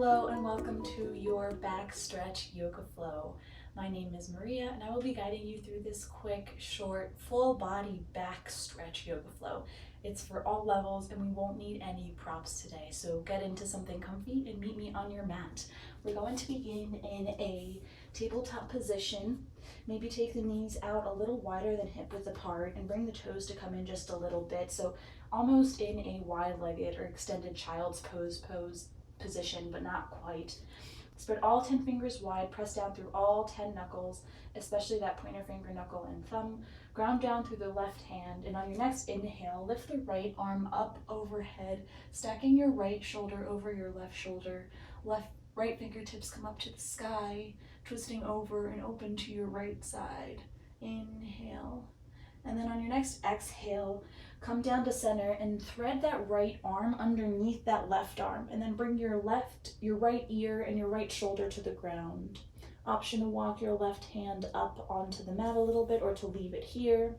Hello and welcome to your back stretch yoga flow. My name is Maria and I will be guiding you through this quick, short, full body back stretch yoga flow. It's for all levels and we won't need any props today, so get into something comfy and meet me on your mat. We're going to begin in a tabletop position. Maybe take the knees out a little wider than hip width apart and bring the toes to come in just a little bit, so almost in a wide-legged or extended child's pose position, but not quite. Spread all 10 fingers wide, press down through all 10 knuckles, especially that pointer finger, knuckle, and thumb. Ground down through the left hand, and on your next inhale, lift the right arm up overhead, stacking your right shoulder over your left shoulder. Right fingertips come up to the sky, twisting over and open to your right side. Inhale. And then on your next exhale, come down to center and thread that right arm underneath that left arm, and then bring your right ear and your right shoulder to the ground. Option to walk your left hand up onto the mat a little bit or to leave it here.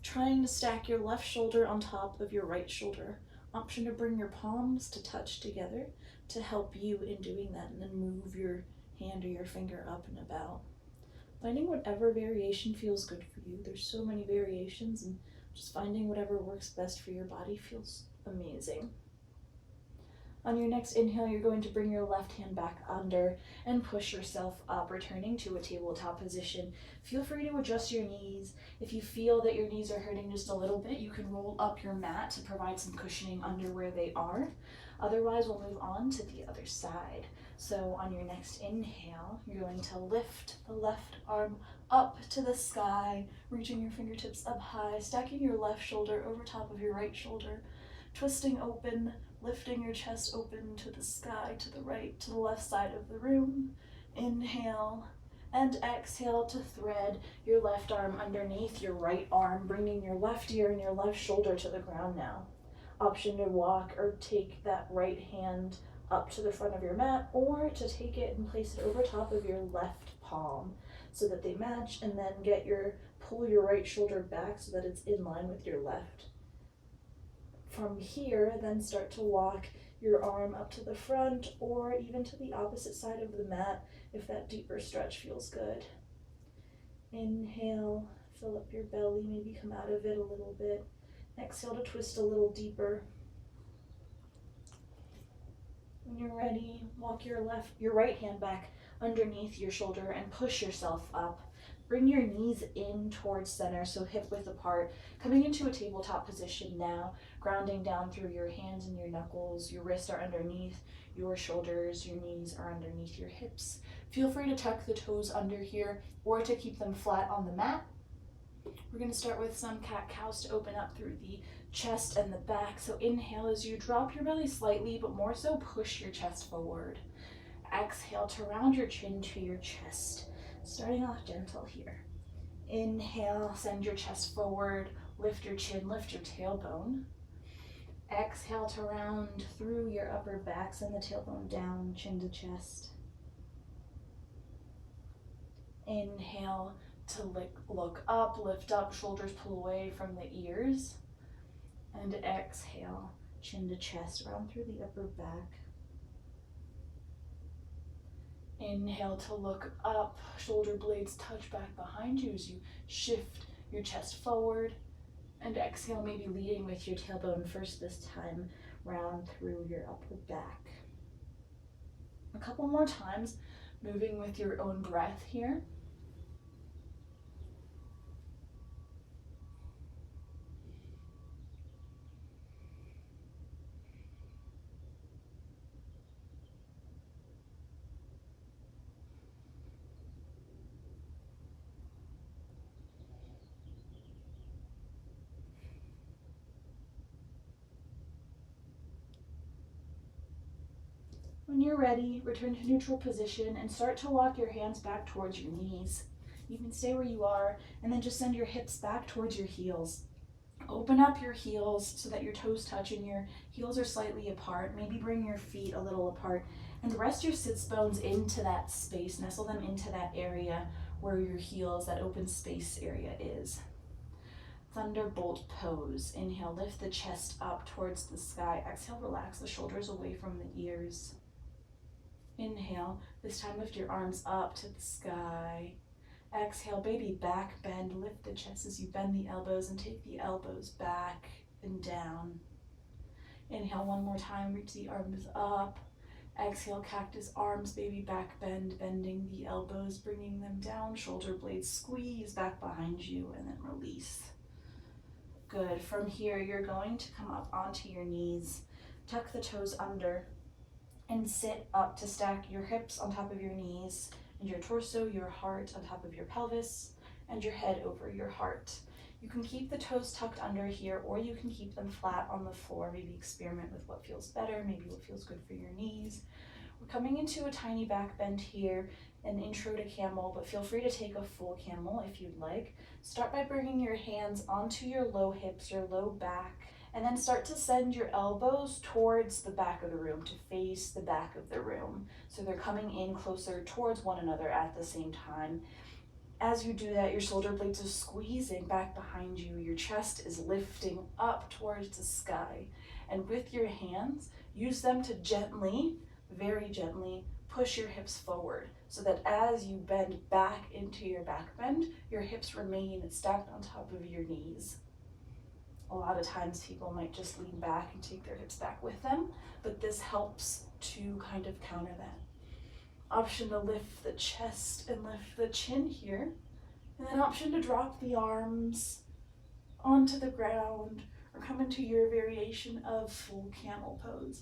Trying to stack your left shoulder on top of your right shoulder. Option to bring your palms to touch together to help you in doing that, and then move your hand or your finger up and about. Finding whatever variation feels good for you. There's so many variations, and just finding whatever works best for your body feels amazing. On your next inhale, you're going to bring your left hand back under and push yourself up, returning to a tabletop position. Feel free to adjust your knees. If you feel that your knees are hurting just a little bit, you can roll up your mat to provide some cushioning under where they are. Otherwise, we'll move on to the other side. So on your next inhale, you're going to lift the left arm up to the sky, reaching your fingertips up high, stacking your left shoulder over top of your right shoulder, twisting open, lifting your chest open to the sky, to the right, to the left side of the room. Inhale and exhale to thread your left arm underneath your right arm, bringing your left ear and your left shoulder to the ground now. Option to walk or take that right hand up to the front of your mat, or to take it and place it over top of your left palm so that they match, and then pull your right shoulder back so that it's in line with your left. From here, then start to walk your arm up to the front or even to the opposite side of the mat if that deeper stretch feels good. Inhale, fill up your belly, maybe come out of it a little bit. Exhale to twist a little deeper. When you're ready, walk your right hand back underneath your shoulder and push yourself up. Bring your knees in towards center, so hip width apart, coming into a tabletop position now, grounding down through your hands and your knuckles. Your wrists are underneath your shoulders, your knees are underneath your hips. Feel free to tuck the toes under here or to keep them flat on the mat. We're going to start with some cat-cows to open up through the chest and the back. So inhale as you drop your belly slightly, but more so push your chest forward. Exhale to round your chin to your chest. Starting off gentle here. Inhale, send your chest forward, lift your chin, lift your tailbone. Exhale to round through your upper back, send the tailbone down, chin to chest. Inhale to look up, lift up, shoulders pull away from the ears. And exhale, chin to chest, round through the upper back. Inhale to look up, shoulder blades touch back behind you as you shift your chest forward. And exhale, maybe leading with your tailbone first this time, round through your upper back. A couple more times, moving with your own breath here. When you're ready, return to neutral position and start to walk your hands back towards your knees. You can stay where you are and then just send your hips back towards your heels. Open up your heels so that your toes touch and your heels are slightly apart. Maybe bring your feet a little apart and rest your sits bones into that space. Nestle them into that area where your heels, that open space area is. Thunderbolt pose. Inhale, lift the chest up towards the sky. Exhale, relax the shoulders away from the ears. Inhale, this time lift your arms up to the sky. Exhale, baby back bend. Lift the chest as you bend the elbows and take the elbows back and down. Inhale one more time, reach the arms up. Exhale, cactus arms, baby back bend, bending the elbows, bringing them down. Shoulder blades squeeze back behind you and then release. Good. From here, you're going to come up onto your knees, tuck the toes under, and sit up to stack your hips on top of your knees and your torso, your heart on top of your pelvis, and your head over your heart. You can keep the toes tucked under here, or you can keep them flat on the floor. Maybe experiment with what feels better, maybe what feels good for your knees. We're coming into a tiny back bend here, an intro to camel, but feel free to take a full camel if you'd like. Start by bringing your hands onto your low hips, your low back, and then start to send your elbows towards the back of the room, to face the back of the room. So they're coming in closer towards one another at the same time. As you do that, your shoulder blades are squeezing back behind you. Your chest is lifting up towards the sky. And with your hands, use them to gently, very gently, push your hips forward so that as you bend back into your back bend, your hips remain stacked on top of your knees. A lot of times people might just lean back and take their hips back with them, but this helps to kind of counter that. Option to lift the chest and lift the chin here, and then option to drop the arms onto the ground or come into your variation of full camel pose.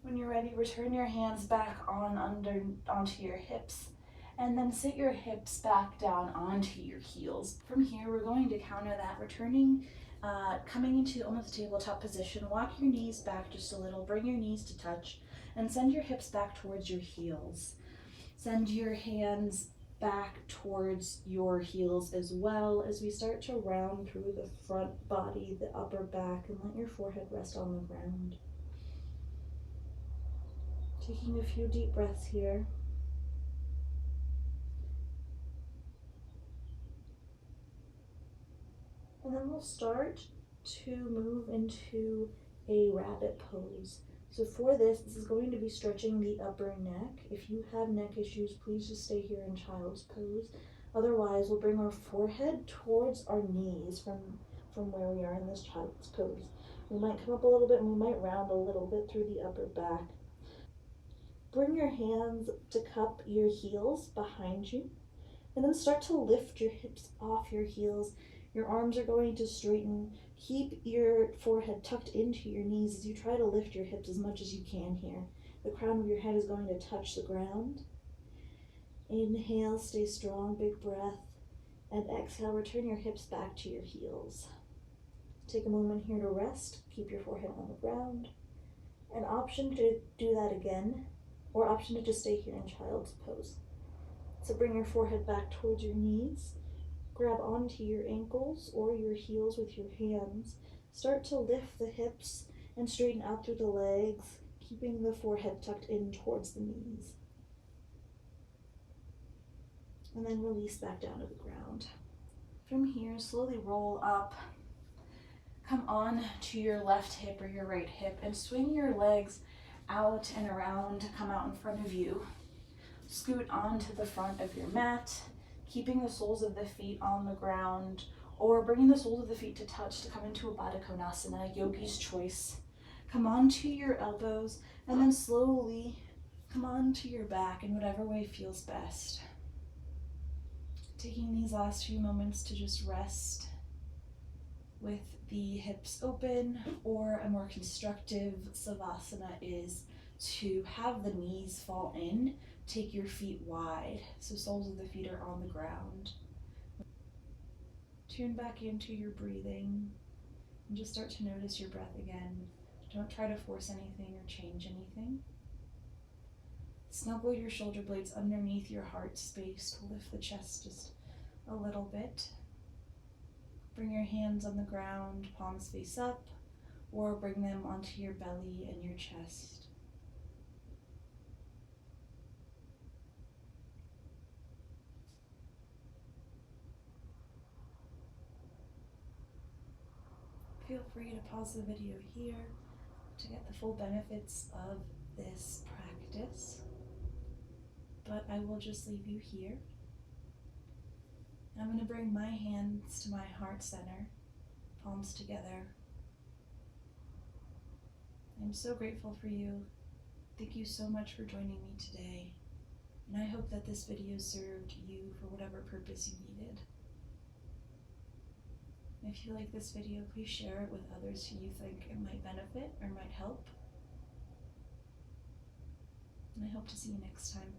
When you're ready, return your hands back onto your hips, and then sit your hips back down onto your heels. From here, we're going to counter that, returning coming into almost tabletop position. Walk your knees back just a little, bring your knees to touch, and send your hips back towards your heels. Send your hands back towards your heels as well as we start to round through the front body, the upper back, and let your forehead rest on the ground. Taking a few deep breaths here. And then we'll start to move into a rabbit pose. So for this is going to be stretching the upper neck. If you have neck issues, please just stay here in child's pose. Otherwise, we'll bring our forehead towards our knees from where we are in this child's pose. We might come up a little bit and we might round a little bit through the upper back. Bring your hands to cup your heels behind you, and then start to lift your hips off your heels. Your arms are going to straighten. Keep your forehead tucked into your knees as you try to lift your hips as much as you can here. The crown of your head is going to touch the ground. Inhale, stay strong, big breath. And exhale, return your hips back to your heels. Take a moment here to rest. Keep your forehead on the ground. An option to do that again, or option to just stay here in child's pose. So bring your forehead back towards your knees. Grab onto your ankles or your heels with your hands. Start to lift the hips and straighten out through the legs, keeping the forehead tucked in towards the knees. And then release back down to the ground. From here, slowly roll up. Come on to your left hip or your right hip and swing your legs out and around to come out in front of you. Scoot onto the front of your mat, keeping the soles of the feet on the ground, or bringing the soles of the feet to touch to come into a Baddha Konasana, yogi's choice. Come onto your elbows and then slowly come onto your back in whatever way feels best. Taking these last few moments to just rest with the hips open, or a more constructive Savasana is to have the knees fall in. Take your feet wide, so soles of the feet are on the ground. Tune back into your breathing and just start to notice your breath again. Don't try to force anything or change anything. Snuggle your shoulder blades underneath your heart space to lift the chest just a little bit. Bring your hands on the ground, palms face up, or bring them onto your belly and your chest. feel free to pause the video here to get the full benefits of this practice. But I will just leave you here. I'm going to bring my hands to my heart center, palms together. I'm so grateful for you. Thank you so much for joining me today. And I hope that this video served you for whatever purpose you needed. If you like this video, please share it with others who you think it might benefit or might help. And I hope to see you next time.